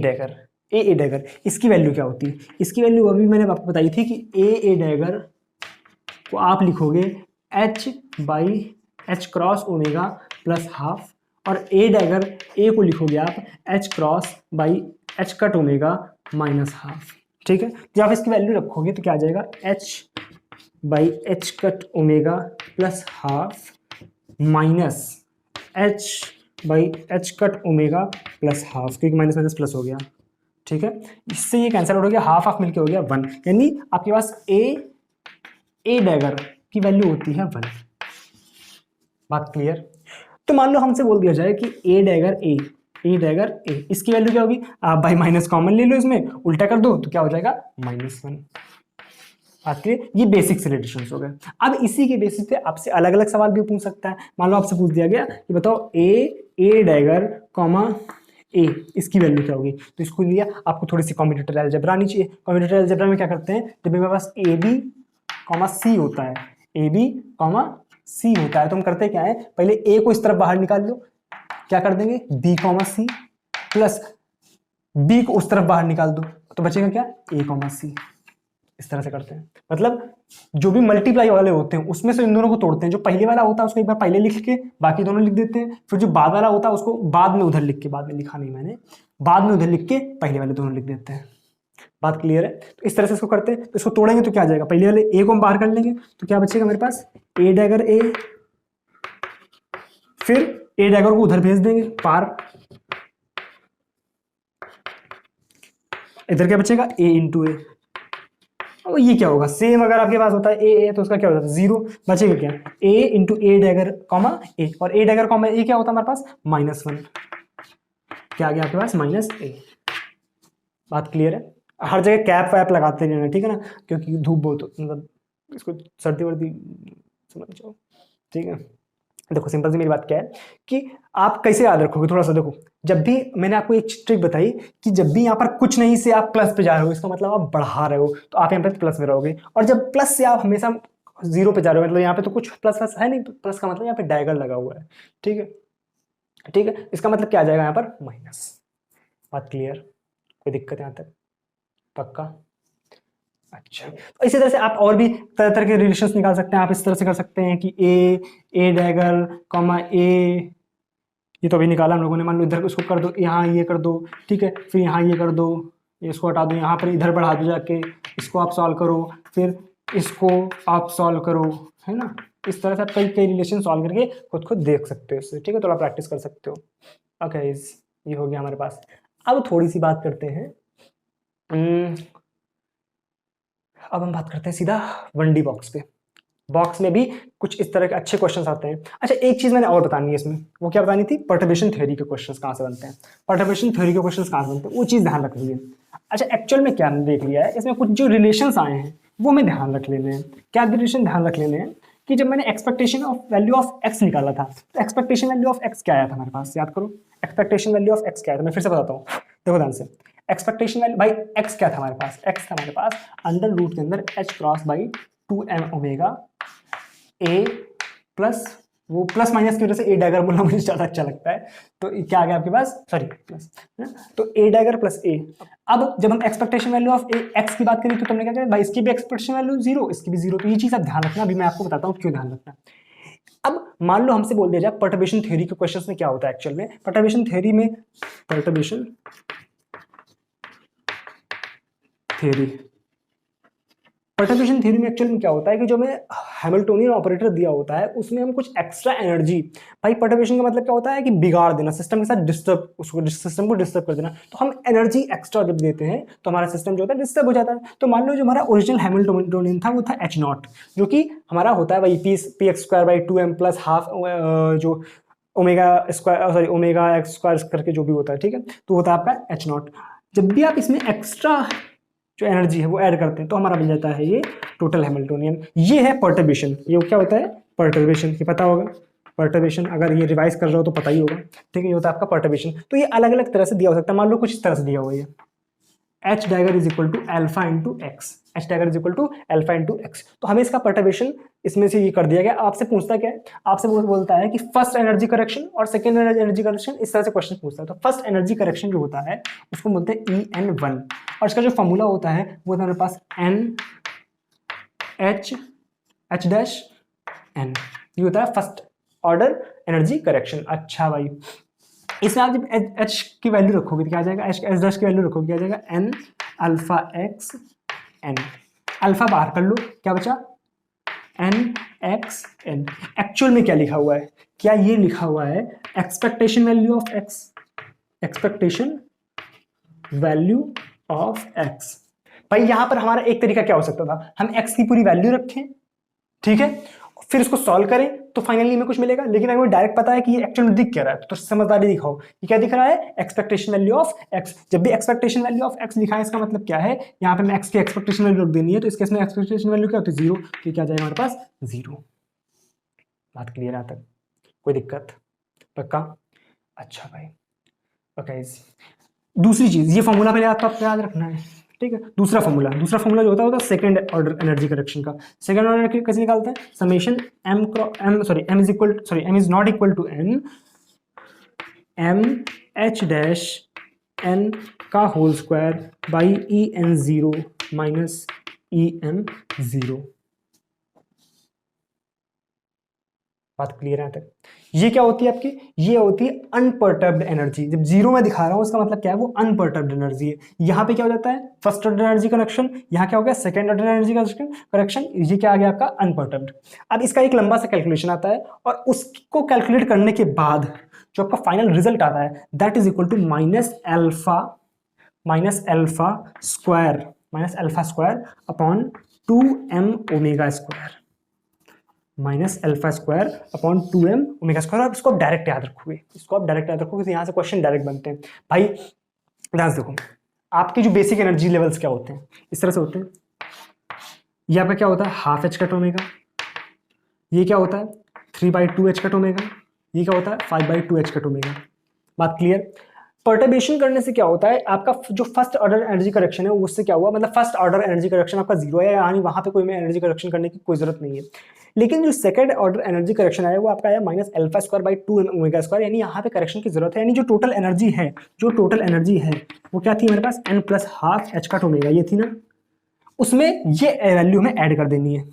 डैगर इसकी वैल्यू क्या होती है, इसकी वैल्यू अभी मैंने आपको बताई थी कि ए डैगर को आप लिखोगे H by H cross omega plus half, और ए डैगर ए को लिखोगे आप H cross by h cut omega minus half. ठीक है, जब आप इसकी वैल्यू रखोगे तो क्या आ जाएगा, H by h cut omega plus half minus H by h cut omega plus half, क्योंकि माइनस माइनस प्लस हो गया। ठीक है, इससे ये कैंसिल हो गया, हाफ हाफ मिलके हो गया 1, यानी आपके पास ए डैगर की वैल्यू होती है 1। बात क्लियर। तो मान लो हमसे बोल दिया जाए कि ए डैगर ए इसकी वैल्यू क्या होगी, आप भाई माइनस कॉमन ले लो, इसमें उल्टा कर दो तो क्या हो जाएगा -1। बात क्लियर, ये बेसिक से रिलेशंस हो गए। अब इसी के बेसिस पे आपसे अलग अलग सवाल भी पूछ सकता है। मान लो आपसे पूछ दिया गया कि बताओ ए डैगर कॉमा ए इसकी वैल्यू क्या होगी, तो इसको लिया आपको थोड़ी सी कॉम्बिनेटोरियल अलजेब्रा आनी चाहिए। कॉम्बिनेटोरियल अलजेब्रा में क्या करते हैं, जब मेरे पास ए बी कॉमा सी होता है, ए बी कॉमा सी होता है, तो हम करते क्या है, पहले ए को इस तरफ बाहर निकाल लो, क्या कर देंगे बी कॉमा सी, प्लस बी को उस तरफ बाहर निकाल दो, तो बचेगा क्या ए कॉमा सी। इस तरह से करते हैं, मतलब जो भी मल्टीप्लाई वाले होते हैं उसमें से इन दोनों को तोड़ते हैं। जो पहले वाला होता है उसको एक बार पहले लिख के बाकी दोनों लिख देते हैं, फिर जो बाद वाला होता है उसको बाद में उधर लिख के, बाद में लिखा नहीं मैंने, बाद में उधर लिख के पहले वाले दोनों लिख देते हैं। बात क्लियर है। तो इस तरह से इसको करते हैं, तो इसको तोड़ेंगे तो क्या आ जाएगा, पहले वाले ए को हम बाहर कर लेंगे तो क्या बचेगा मेरे पास ए डैगर ए, फिर ए डैगर को उधर भेज देंगे पार, इधर क्या बचेगा ए इंटू ए। और ये क्या होगा, सेम अगर आपके पास होता है ए तो उसका क्या होता है 0, बचेगा क्या ए इंटू ए डैगर कॉमा ए, और ए डैगर कॉमा ए क्या होता है हमारे पास -1, क्या आ गया आपके पास -a। बात क्लियर है। हर जगह कैप वैप लगाते रहना, ठीक है ना, क्योंकि धूप बहुत मतलब इसको सर्दी वर्दी समझ जाओ। ठीक है, देखो सिंपल सी मेरी बात क्या है कि आप कैसे याद रखोगे, थोड़ा सा देखो, जब भी मैंने आपको एक ट्रिक बताई कि जब भी यहाँ पर कुछ नहीं से आप प्लस पे जा रहे हो, इसका मतलब आप बढ़ा रहे हो, तो आप यहाँ पे प्लस में रहोगे, और जब प्लस से आप हमेशा 0 पे जा रहे हो, मतलब यहाँ पे तो कुछ प्लस प्लस है नहीं, प्लस का मतलब यहाँ पे डैगर लगा हुआ है। ठीक है, ठीक है, इसका मतलब क्या आ जाएगा यहाँ पर माइनस। बात क्लियर, कोई दिक्कत यहाँ तक, पक्का। अच्छा, तो इसी तरह से आप और भी तरह तरह के रिलेशंस निकाल सकते हैं। आप इस तरह से कर सकते हैं कि ए डैगर कॉमा ए, ये तो अभी निकाला हम लोगों ने, मान लो इधर उसको कर दो, यहाँ ये कर दो, ठीक है, फिर यहाँ ये कर दो, इसको हटा दो, यहाँ पर इधर बढ़ा दो जाके, इसको आप सॉल्व करो, फिर इसको आप सॉल्व करो, है ना। इस तरह से आप कई कई रिलेशन सॉल्व करके खुद देख सकते हो इससे, ठीक है, थोड़ा प्रैक्टिस कर सकते हो। ओके, ये हो गया हमारे पास। अब थोड़ी सी बात करते हैं, अब हम बात करते हैं सीधा 1D बॉक्स पे। बॉक्स में भी कुछ इस तरह के अच्छे क्वेश्चंस आते हैं। अच्छा, एक चीज मैंने और बतानी है इसमें, वो क्या बतानी थी, पर्टर्बेशन थ्योरी के क्वेश्चंस कहाँ से बनते हैं, पर्टर्बेशन थ्योरी के क्वेश्चंस कहाँ से बनते हैं, वो चीज ध्यान रख लीजिए। अच्छा, एक्चुअल में क्या देख लिया है, इसमें कुछ जो रिलेशंस आए हैं वो हमें ध्यान रख लेने हैं। क्या रिलेशन ध्यान रख लेने हैं कि जब मैंने expectation of value of x निकाला था, तो एक्सपेक्टेशन वैल्यू ऑफ एक्स क्या आया था हमारे पास, याद करो, एक्सपेक्टेशन वैल्यू ऑफ एक्स क्या आया था, मैं फिर से बताता हूँ, देखो ध्यान से। एक्सपेक्टेशन वैल्यू भाई एक्स क्या था हमारे पास, एक्स था हमारे पास अंडर रूट के अंदर H cross by 2m omega A plus, वो प्लस माइनस की वजह से ए डैगर बोलना मुझे ज़्यादा अच्छा लगता है, तो क्या आ गया आपके पास, सॉरी प्लस, तो ए डैगर प्लस ए। अब जब हम expectation value of A x की बात करें तो तुमने क्या किया भाई, इसकी भी एक्सपेक्टेशन वैल्यू 0, इसकी भी 0, तो ये चीज़ आप ध्यान रखना, अभी मैं आपको बताता हूँ क्यों ध्यान रखना। अब मान लो हमसे बोल दिया जाए पर्टर्बेशन थ्योरी के क्वेश्चंस में क्या होता है एक्चुअल में, पर्टर्बेशन थ्योरी में, पर्टर्बेशन थ्योरी में एक्चुअल में क्या होता है कि जो हमें हैमिल्टोनियन ऑपरेटर दिया होता है उसमें हम कुछ एक्स्ट्रा एनर्जी, भाई पर्टर्बेशन का मतलब क्या होता है कि बिगाड़ देना, सिस्टम के साथ डिस्टर्ब, उसको सिस्टम को डिस्टर्ब कर देना, तो हम एनर्जी एक्स्ट्रा जब देते हैं तो हमारा सिस्टम जो होता है डिस्टर्ब हो जाता है। तो मान लो जो हमारा ओरिजिनल हैमिल्टोनियन था वो था H0, जो कि हमारा होता है भाई p x square by 2m plus half जो omega square, sorry omega x square करके जो भी होता है, ठीक है, तो होता है आपका H0। जब भी आप इसमें एक्स्ट्रा जो एनर्जी है वो ऐड करते हैं, तो हमारा बन जाता है ये टोटल हैमिल्टोनियन। ये है पर्टर्बेशन। ये क्या होता है? पर्टर्बेशन। ये पता होगा पर्टर्बेशन, अगर ये रिवाइज कर रहे हो तो पता ही होगा। ठीक है, ये होता है आपका पर्टर्बेशन। तो ये अलग अलग तरह से दिया हो सकता है। मान लो कुछ इस तरह से दिया हुआ है, h dagger is equal to alpha into x, h dagger is equal to alpha into x. तो हमें इसका पर्टर्बेशन इसमें से ये कर दिया गया। आपसे पूछता क्या है? आपसे बोलता है कि फर्स्ट एनर्जी करेक्शन और सेकेंड एनर्जी करेक्शन, इस तरह से क्वेश्चन पूछता है। तो फर्स्ट एनर्जी करेक्शन जो होता है उसको बोलते हैं EN1, और इसका जो फॉर्मूला होता है वो होता है हमारे पास एच डैश एन। ये होता है फर्स्ट ऑर्डर एनर्जी करेक्शन। अच्छा भाई, इसमें आप जब एच की वैल्यू रखोगे तो क्या आ जाएगा? एच डैश की वैल्यू रखोगे क्या आ जाएगा? N alpha x n. Alpha बाहर कर लो, क्या बचा? N x N. एक्चुअल में क्या लिखा हुआ है? क्या ये लिखा हुआ है expectation value of x, expectation value of x. भाई यहां पर हमारा एक तरीका क्या हो सकता था? हम एक्स की पूरी वैल्यू रखें, ठीक है, फिर इसको सॉल्व करें तो फाइनली हमें कुछ मिलेगा। लेकिन अगर डायरेक्ट पता है कि ये एक्चुअल में दिख क्या रहा है तो समझदारी दिखाओ। ये क्या दिख रहा है? Expectation value of x. जब भी एक्सपेक्टेशन वैल्यू ऑफ एक्स लिखा है इसका मतलब क्या है? यहाँ पे मैं एक्स की एक्सपेक्टेशन वैल्यू रख देनी है, तो इस केस में एक्सपेक्टेशन वैल्यू क्या होती है? 0। तो क्या जाएगा हमारे पास? 0। बात क्लियर है तक? कोई दिक्कत? पक्का? अच्छा भाई, ओके। दूसरी चीज, ये फॉर्मूला पहले आपको याद रखना है, ठीक है। दूसरा फॉर्मूला जो होता है सेकंड ऑर्डर एनर्जी करेक्शन का। सेकंड ऑर्डर कैसे निकालते हैं? Summation m is not equal to n m h dash n का whole square by EN0 minus EM0। बात क्लियर है तक? ये क्या होती है आपकी? ये होती है अनपर्टर्ब्ड एनर्जी। जब जीरो में दिखा रहा हूं उसका मतलब क्या है? वो अनपर्टर्ब्ड एनर्जी है। यहाँ पे क्या हो जाता है? First order energy correction. यहाँ क्या हो गया? Second order energy correction. ये क्या आ गया आपका? अनपर्टर्ब्ड। अब इसका एक लंबा सा कैलकुलेशन आता है, और उसको कैलकुलेट करने के बाद जो आपका फाइनल रिजल्ट आता है that is equal to minus alpha square upon 2m omega square, minus alpha square upon 2m omega square. आप इसको डायरेक्ट याद रखोगे, तो यहाँ से क्वेश्चन डायरेक्ट बनते हैं भाई। ध्यान से देखो, आपके जो बेसिक एनर्जी लेवल्स क्या होते हैं? इस तरह से होते हैं। ये आपका क्या होता है? Half H cut omega. ये क्या होता है? 3/2 एच कट ओमेगा। ये क्या होता है? 5/2 एच कट ओमेगा। बात क्लियर? पर्टर्बेशन करने से क्या होता है? आपका जो फर्स्ट ऑर्डर एनर्जी करेक्शन है उससे क्या हुआ? मतलब फर्स्ट ऑर्डर एनर्जी करेक्शन आपका 0 है, यानी वहां पे कोई में एनर्जी करेक्शन करने की कोई जरूरत नहीं है। लेकिन जो सेकंड ऑर्डर एनर्जी करेक्शन आया वो आपका आया minus alpha square by 2m omega square, यानी यहाँ पे करेक्शन की जरूरत है। यानी जो टोटल एनर्जी है वो क्या थी हमारे पास? n plus half H cut omega, ये थी ना। उसमें ये वैल्यू हमें ऐड कर देनी है।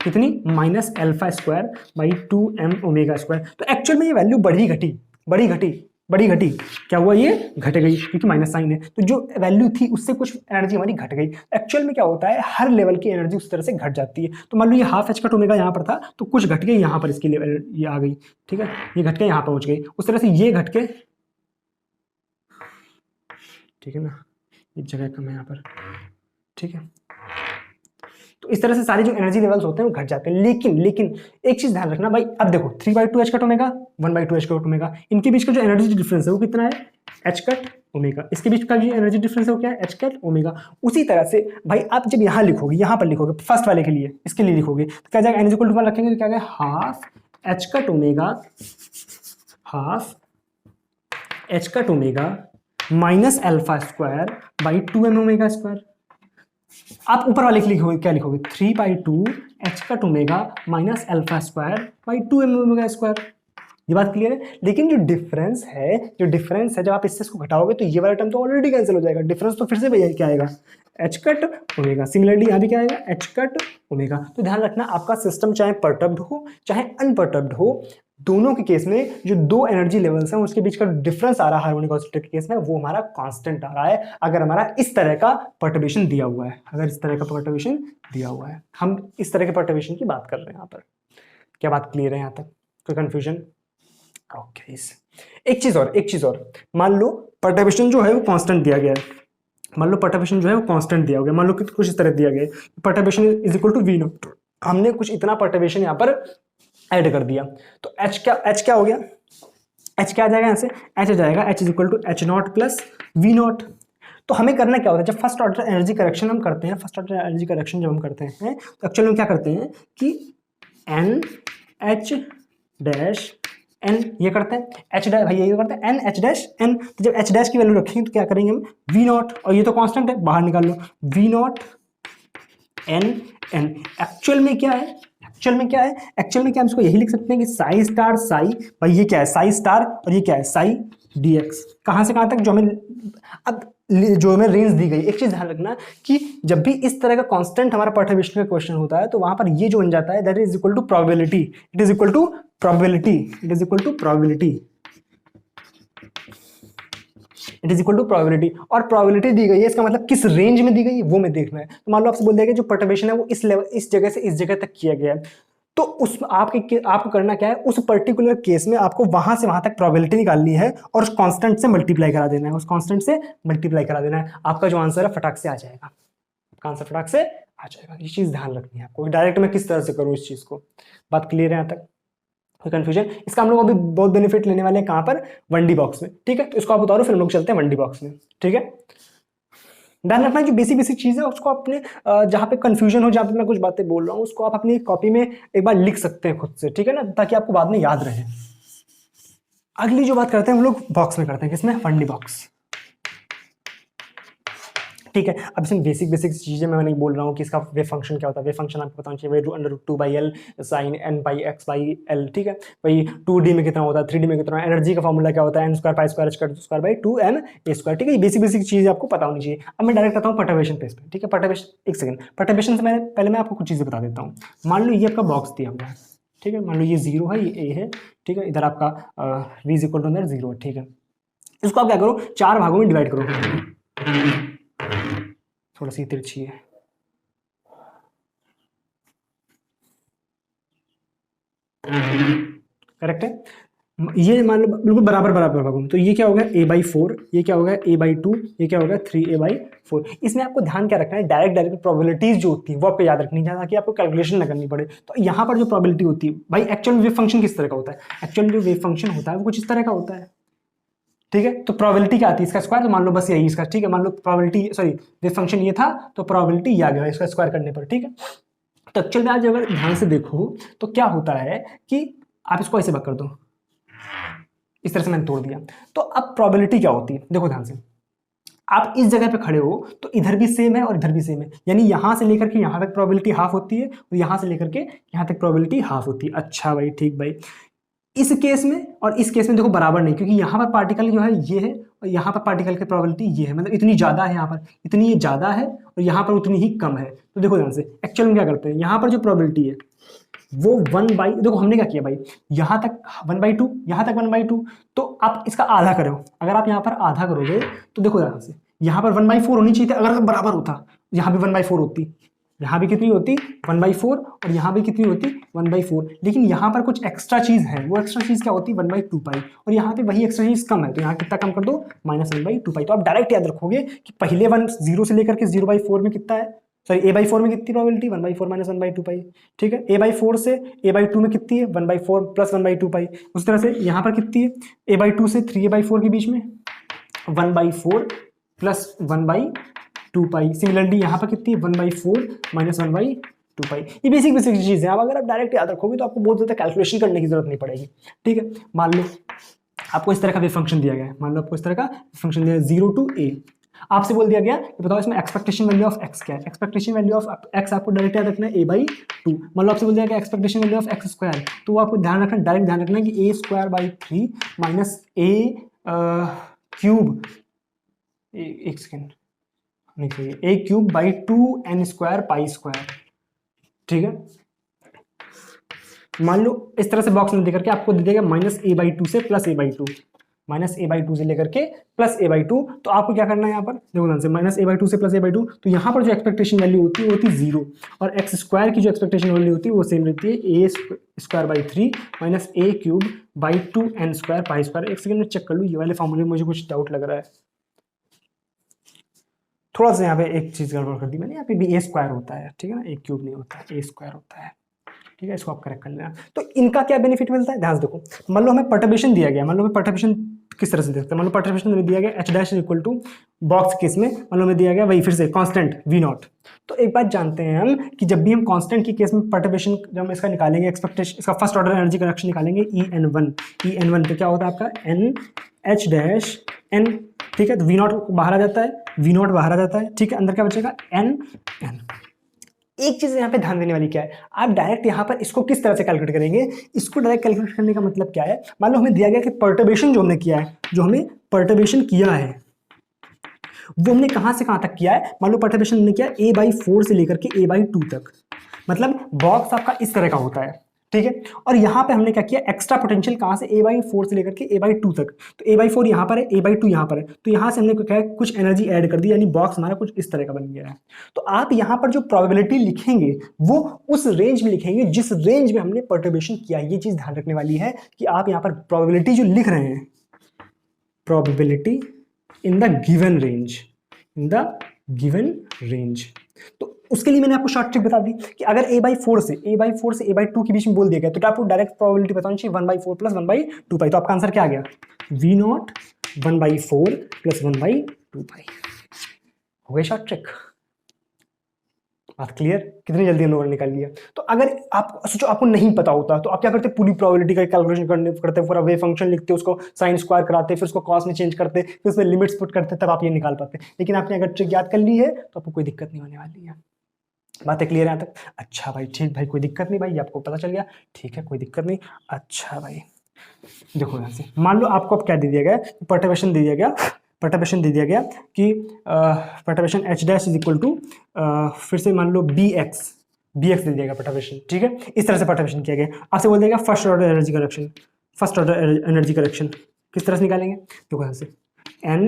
कितनी? Minus alpha square by 2m omega square. तो एक्चुअल में ये वैल्यू बड़ी घटी। क्या हुआ? ये घट गई, क्योंकि माइनस साइन है। तो जो वैल्यू थी उससे कुछ एनर्जी हमारी घट गई। एक्चुअल में क्या होता है? हर लेवल की एनर्जी उस तरह से घट जाती है। तो मान लो ये हाफ एच कट ओमेगा यहाँ पर था, तो कुछ घट के यहाँ पर इसकी लेवल ये आ गई, ठीक है, ये घट के यहाँ पहुंच गई। उस तरह से ये घट के, ठीक है ना, एक जगह कम है यहाँ पर, ठीक है। तो इस तरह से सारी जो एनर्जी लेवल्स होते हैं वो घट जाते हैं। लेकिन एक चीज ध्यान रखना भाई, अब देखो 3/2 H cut omega, 1/2 H cut omega, इनके बीच का जो एनर्जी डिफरेंस है वो कितना है? H cut omega. इसके बीच का जो एनर्जी डिफरेंस है वो क्या है? H cut omega. उसी तरह से भाई आप जब यहाँ लिखोगे, यहाँ पर लिखोगे फर्स्ट वाले के लिए, इसके लिए लिखोगे तो क्या जाएगा? एन इज इक्वल टू 1 रखेंगे तो क्या आएगा? Half H cut omega minus alpha square by 2m omega square. आप ऊपर वाले के लिखोगे, क्या लिखोगे? 3/2 H cut omega minus alpha square by 2m omega square. ये बात क्लियर है? लेकिन जो डिफरेंस है जब आप इससे इसको घटाओगे तो ये वाला टर्म तो ऑलरेडी कैंसिल हो जाएगा। डिफरेंस तो फिर से भैया क्या आएगा? H cut omega. सिमिलरली यहाँ भी क्या आएगा? H cut omega. तो ध्यान रखना, आपका सिस्टम चाहे परटर्ब्ड हो चाहे अनपर्टर्ब्ड हो, दोनों के केस में जो दो एनर्जी लेवल्स हैं उसके बीच का डिफरेंस आ रहा है हार्मोनिक ऑसिलेटर के केस में, वो हमारा कांस्टेंट आ रहा है अगर हमारा इस तरह का पर्टर्बेशन दिया हुआ है। हम इस तरह के पर्टर्बेशन की बात कर रहे हैं यहाँ पर। क्या बात क्लियर है यहाँ तक? कोई कंफ्यूजन? ओके। एक चीज और, मान लो पर्टर्बेशन जो है वो कांस्टेंट दिया गया है। मान लो कि कुछ इस तरह दिया गया है, perturbation is equal to V0। हमने कुछ इतना पर्टर्बेशन यहाँ पर ऐड कर दिया, तो H क्या हो गया? H क्या आ जाएगा यहाँ से? H आ जाएगा H is equal to H0 plus V0। तो हमें करना क्या होता है, जब फर्स्ट ऑर्डर एनर्जी करेक्शन हम करते हैं, फर्स्ट ऑर्डर एनर्जी करेक्शन जब हम करते हैं तो एक्चुअली हम क्या करते हैं कि एन एच डैश एन ये करते हैं, एच डैश भाई ये करते हैं एन एच डैश एन। तो जब एच डैश की वैल्यू रखेंगे तो क्या करेंगे हम वी नॉट, और ये तो कांस्टेंट है बाहर निकाल लो, V naught n n. Actual में क्या है, एक्चुअल में क्या है, एक्चुअल में क्या हम इसको यही लिख सकते हैं कि साई स्टार साई, भाई ये क्या है साई स्टार और ये क्या है साई dx। कहां से कहां तक, जो हमें अब जो हमें रेंज दी गई, एक चीज ध्यान रखना कि जब भी इस तरह का कांस्टेंट हमारा पर्टर्बेशन का क्वेश्चन होता है तो वहां पर ये जो बन जाता है that is equal to probability, it is equal to probability, it is equal to probability, it is equal to probability. और प्रोबेबिलिटी दी गई है, इसका मतलब किस रेंज में दी गई है वो मैं देखना है। तो मान लो आपसे बोल दिया कि जो पर्टर्बेशन है वो इस लेवल, इस जगह से इस जगह तक किया गया है, तो उस आपको करना क्या है, उस पर्टिकुलर केस में आपको वहां से वहां तक प्रोबेबिलिटी निकालनी है और उस कांस्टेंट से मल्टीप्लाई करा देना है, उस कांस्टेंट से मल्टीप्लाई करा देना है। आपका जो आंसर है फटाक से आ जाएगा, आपका आंसर फटाक से आ जाएगा। ये चीज ध्यान रखनी है आपको। डायरेक्ट मैं किस तरह से करूँ इस चीज को, बात क्लियर है यहाँ तक, कोई कंफ्यूजन? इसका हम लोग अभी बहुत बेनिफिट लेने वाले हैं कहां पर, 1D बॉक्स में, ठीक है। तो इसको आप उतारो फिर हम लोग चलते हैं 1D बॉक्स में, ठीक है। ध्यान रखना जो बेसिक बेसिक चीज है उसको अपने जहां पे कंफ्यूजन हो, जहां पे मैं कुछ बातें बोल रहा हूं उसको आप अपनी कॉपी में एक बार लिख सकते हैं खुद से, ठीक है ना, ताकि आपको बाद में याद रहे। अगली जो बात करते हैं हम लोग बॉक्स में करते हैं, किसमें, 1D बॉक्स, ठीक है। अब इसमें बेसिक बेसिक चीजें मैं नहीं बोल रहा हूँ कि इसका वेव फंक्शन क्या होता है। वेव फंक्शन आपको पता चाहिए √2/L sin n पाई x/L, ठीक है। वही 2D में कितना होता है, 3D में कितना, एनर्जी का फॉर्मूला क्या होता है, n² pi square h² by 2m² ठीक है। ये बेसिक बेसिक चीजें आपको पता होनी चाहिए। अब मैं डायरेक्ट आता हूँ पर्टर्बेशन पेज पे, ठीक है। पर्टर्बेशन, एक सेकंड, पर्टर्बेशन से पहले मैं आपको कुछ चीजें बता देता हूँ। मान लो ये आपका बॉक्स दिया हुआ है, ठीक है, मान लो ये 0 है, ये a है, ठीक है, इधर आपका v इक्वल टू 0 है, ठीक है। इसको आप क्या करो, 4 भागों में डिवाइड करो, थोड़ा सी तिरछी है, करेक्ट है। ये मान लो बिल्कुल बराबर बराबर भागों में, तो ये क्या होगा a/4, ये क्या होगा a/2, ये क्या होगा 3a/4। इसमें आपको ध्यान क्या रखना है, डायरेक्ट डायरेक्ट प्रोबेबिलिटीज जो होती है वो आपको याद रखनी है ताकि आपको कैलकुलेशन ना करनी पड़े। तो यहाँ पर जो प्रोबेबिलिटी होती है भाई, एक्चुअल वेव फंक्शन किस तरह का होता है, एक्चुअल जो वेव फंक्शन होता है वो कुछ इस तरह का होता है, ठीक है। तो प्रोबेबिलिटी क्या आती है, इसका स्क्वायर, तो मान लो बस यही इसका, ठीक है। मान लो प्रोबेबिलिटी, सॉरी वेव फंक्शन ये था तो प्रोबेबिलिटी ये आ गया इसका स्क्वायर करने पर, ठीक है। तो एक्चुअल में आज अगर ध्यान से देखो तो क्या होता है कि आप इसको ऐसे भाग कर दो, इस तरह से मैंने तोड़ दिया। तो अब प्रोबेबिलिटी क्या होती है, देखो ध्यान से, आप इस जगह पे खड़े हो तो इधर भी सेम है और इधर भी सेम है, यानी यहां से लेकर के यहां तक प्रोबेबिलिटी हाफ होती है और यहां से लेकर के यहां तक प्रोबेबिलिटी हाफ होती है। अच्छा भाई, ठीक भाई। इस केस में और इस केस में देखो बराबर नहीं, क्योंकि यहाँ पर पार्टिकल जो है ये है और यहाँ पर पार्टिकल की प्रोबेबिलिटी ये है, मतलब इतनी ज्यादा है, यहाँ पर इतनी ये ज्यादा है और यहाँ पर उतनी ही कम है। तो देखो ध्यान से एक्चुअल में क्या करते हैं, यहाँ पर जो प्रोबेबिलिटी है वो 1/, देखो हमने क्या किया भाई, यहाँ तक 1/2, यहाँ तक 1/2, तो आप इसका आधा करो। अगर आप यहाँ पर आधा करोगे तो देखो ध्यान से, यहाँ पर 1/4 होनी चाहिए थी, अगर बराबर होता यहाँ भी 1/4 होती, यहाँ भी कितनी होती 1/4 और यहाँ भी कितनी होती 1/4, लेकिन यहाँ पर कुछ एक्स्ट्रा चीज है। वो एक्स्ट्रा चीज क्या होती 1/2 पाई, और यहाँ पे वही एक्स्ट्रा चीज कम है, तो यहाँ कितना कम कर दो -1/2 पाई। तो आप डायरेक्ट याद रखोगे कि पहले 0 से लेकर के 0/4 में कितना है, सॉरी a/4 में कितनी प्रोबेबिलिटी 1/4 -1/2 पाई, ठीक है। a/4 से a/2 में कितनी है 1/4 + 1/2 पाई। उस तरह से यहाँ पर कितनी है a/2 से 3a/4 के बीच में 1/4 + 1/2 पाई। सिमिलरली यहाँ पर कितनी है 1/4 - 1/2 पाई। ये बेसिक बेसिक चीज़ है। अब अगर आप डायरेक्ट याद रखोगे तो आपको बहुत ज़्यादा कैलकुलेशन करने की जरूरत नहीं पड़ेगी, ठीक है। मान लो आपको इस तरह का वेव फंक्शन दिया गया है, मान लो आपको इस तरह का फंक्शन दिया है 0 to a। आपसे बोल दिया गया कि बताओ इसमें एक्सपेक्टेशन वैल्यू ऑफ x क्या है। एक्सपेक्टेशन वैल्यू ऑफ x आपको डायरेक्ट याद रखना है a/2। मान लो आपसे बोल दिया गया एक्सपेक्टेशन वैल्यू ऑफ x², तो आपको ध्यान रखना, डायरेक्ट ध्यान रखना कि a² - a³ एक सेकेंड नहीं चाहिए a³/2n² π², ठीक है। मान लो इस तरह से बॉक्स में देकर के आपको दे देगा -a/2 से +a/2, -a/2 से लेकर के +a/2। तो आपको क्या करना है यहाँ पर, देखो ध्यान से, -a/2 से +a/2, तो यहाँ पर जो एक्सपेक्टेशन वैल्यू होती है वो होती 0, और x² की जो एक्सपेक्टेशन वैल्यू होती है वो सेम रहती है a² - a³/2n² π²। एक सेकंड में चेक कर लूँ, ये वाले फॉर्मूले में मुझे कुछ डाउट लग रहा है, थोड़ा सा यहाँ पे एक चीज गड़बड़ कर दी मैंने, यहाँ पे भी a² होता है, ठीक है ना, a³ नहीं होता है, a² होता है, ठीक है। इसको आप करेक्ट कर लेना। तो इनका क्या बेनिफिट मिलता है, ध्यान से देखो। मान लो हमें पर्टर्बेशन दिया गया, मान लो हमें पर्टर्बेशन किस तरह से देख सकते हैं, मान लो परटर्बेशन में दिया गया h dash equal to box case में मान लो में दिया गया वही फिर से कांस्टेंट वी नॉट। तो एक बात जानते हैं हम कि जब भी हम कांस्टेंट की केस में परटर्बेशन जब हम इसका निकालेंगे एक्सपेक्टेशन, इसका फर्स्ट ऑर्डर एनर्जी करेक्शन निकालेंगे ई एन वन तो क्या होता है आपका एन एच डैश एन, ठीक है। तो वी नॉट बाहर आ जाता है, वी नॉट बाहर आ जाता है, ठीक है। अंदर क्या बचेगा एन एन। एक चीज यहाँ पे ध्यान देने वाली क्या है, आप डायरेक्ट यहाँ पर इसको किस तरह से कैलकुलेट करेंगे, इसको डायरेक्ट कैलकुलेट करने का मतलब क्या है, मान लो हमें दिया गया कि परटर्बेशन जो हमने किया है, जो हमें परटर्बेशन किया है वो हमने कहां से कहां तक किया है, मान लो परटर्बेशन हमने किया a/4 से लेकर के a/2 तक, मतलब बॉक्स आपका इस तरह का होता है, ठीक है। और यहां पे हमने क्या किया, एक्स्ट्रा पोटेंशियल कहां से a/4 से लेकर के a/2 तक, तो a/4 यहां पर है, a/2 यहां पर है, तो यहां से हमने क्या है कुछ एनर्जी ऐड कर दी, यानी बॉक्स हमारा कुछ इस तरह का बन गया है। तो आप यहां पर जो प्रोबेबिलिटी लिखेंगे वो उस रेंज में लिखेंगे जिस रेंज में हमने परटर्बेशन किया है। ये चीज ध्यान रखने वाली है कि आप यहां पर प्रोबेबिलिटी जो लिख रहे हैं, probability in the given range, in the given range. तो उसके लिए मैंने आपको शॉर्ट ट्रिक बता दी कि अगर a/4 से a/2 के बीच में बोल दिया गया तो आपको डायरेक्ट प्रोबेबिलिटी बतानी चाहिए 1/4 प्लस 1/2 पाई। तो आपका आंसर क्या आ गया, वी नॉट 1/4 प्लस 1/2 पाई। हो गई शॉर्ट ट्रिक, बात क्लियर। कितनी जल्दी हम लोगों ने निकाल लिया। तो अगर आप सोचो आपको नहीं पता होता तो आप क्या करते, पूरी प्रोबेबिलिटी का कैलकुलेशन करते, पूरा वेव फंक्शन लिखते, उसको साइन स्क्वायर कराते, फिर उसको कॉस में चेंज करते, फिर उसमें लिमिट्स पुट करते, तब आप ये निकाल पाते। लेकिन आपने अगर ट्रिक याद कर ली है तो आपको कोई दिक्कत नहीं होने वाली है। बातें क्लियर है यहाँ तक? अच्छा भाई, ठीक भाई, कोई दिक्कत नहीं भाई, ये आपको पता चल गया, ठीक है, कोई दिक्कत नहीं। अच्छा भाई देखो यहाँ से मान लो आपको अब क्या दे दिया गया, परटर्बेशन दे दिया गया, परटर्बेशन दे दिया गया कि perturbation h dash is equal to फिर से मान लो बी एक्स दे दिया गया परटर्बेशन, ठीक है। इस तरह से परटर्बेशन किया गया, आपसे बोल देगा first order energy correction, first order energy correction किस तरह से निकालेंगे, देखो यहाँ से एन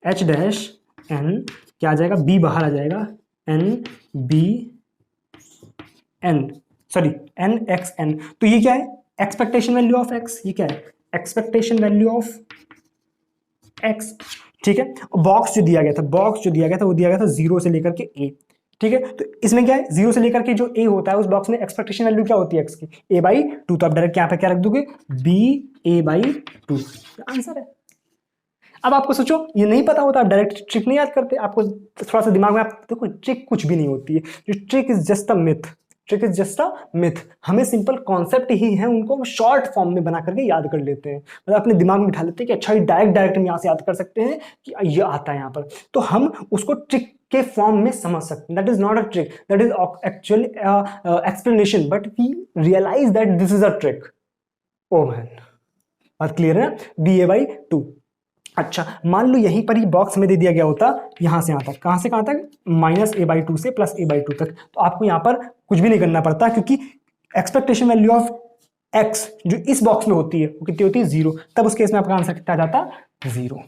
एच डैश एन क्या आ जाएगा, बी बाहर आ जाएगा, n b n sorry n x n. तो ये क्या है, एक्सपेक्टेशन वैल्यू ऑफ एक्स, ये क्या है एक्सपेक्टेशन वैल्यू ऑफ एक्स, ठीक है। बॉक्स जो दिया गया था, बॉक्स जो दिया गया था वो दिया गया था 0 से लेकर के a, ठीक है। तो इसमें क्या है 0 से लेकर के जो a होता है उस बॉक्स में एक्सपेक्टेशन वैल्यू क्या होती है x की, a/2। तो आप डायरेक्ट यहाँ पे क्या रख दोगे, b a/2 आंसर है। अब आपको सोचो ये नहीं पता होता, आप डायरेक्ट ट्रिक नहीं याद करते, आपको थोड़ा सा दिमाग में आप देखो ट्रिक कुछ भी नहीं होती है, जो trick is just a myth, trick is just a myth. हमें सिंपल कॉन्सेप्ट ही है, उनको हम शॉर्ट फॉर्म में बना करके याद कर लेते हैं, मतलब अपने दिमाग में बिठा लेते हैं कि अच्छा ये डायरेक्ट हम यहाँ से याद कर सकते हैं कि ये आता है यहाँ पर, तो हम उसको ट्रिक के फॉर्म में समझ सकते हैं। That is not a trick, that is actually explanation, but we realise that this is a trick. Oh man, बात क्लियर है, ba/2। अच्छा मान लो यहीं पर ही बॉक्स में दे दिया गया होता यहां से यहां तक, कहां से कहां तक, -a/2 से +a/2 तक, तो आपको यहां पर कुछ भी नहीं करना पड़ता, क्योंकि एक्सपेक्टेशन वैल्यू ऑफ x जो इस बॉक्स में होती है वो कितनी होती है, 0। तब उस केस में आपका आंसर कितना आ जाता, 0।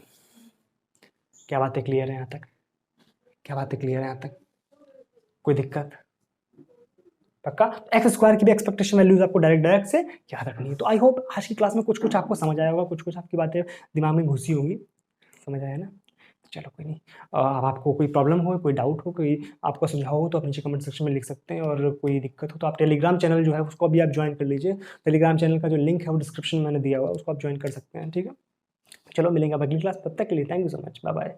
क्या बातें क्लियर है यहां तक, क्या बातें क्लियर है यहां तक, कोई दिक्कत? पक्का। एक्स स्क्वायर की भी एक्सपेक्टेशन वैल्यूज आपको डायरेक्ट से याद रखनी है। तो आई होप आज की क्लास में कुछ कुछ आपको समझ आया होगा, कुछ कुछ आपकी बातें दिमाग में घुसी होंगी, समझ आया ना। चलो कोई नहीं, अब आपको कोई प्रॉब्लम हो, कोई डाउट हो, कोई आपका सुझाव हो तो आप नीचे कमेंट सेक्शन में लिख सकते हैं, और कोई दिक्कत हो तो आप टेलीग्राम चैनल जो है उसको भी आप ज्वाइन कर लीजिए। टेलीग्राम चैनल का जो लिंक है वो डिस्क्रिप्शन में मैंने दिया हुआ है, उसको आप ज्वाइन कर सकते हैं, ठीक है। चलो मिलेंगे अब अगली क्लास, तब तक के लिए thank you so much, bye bye.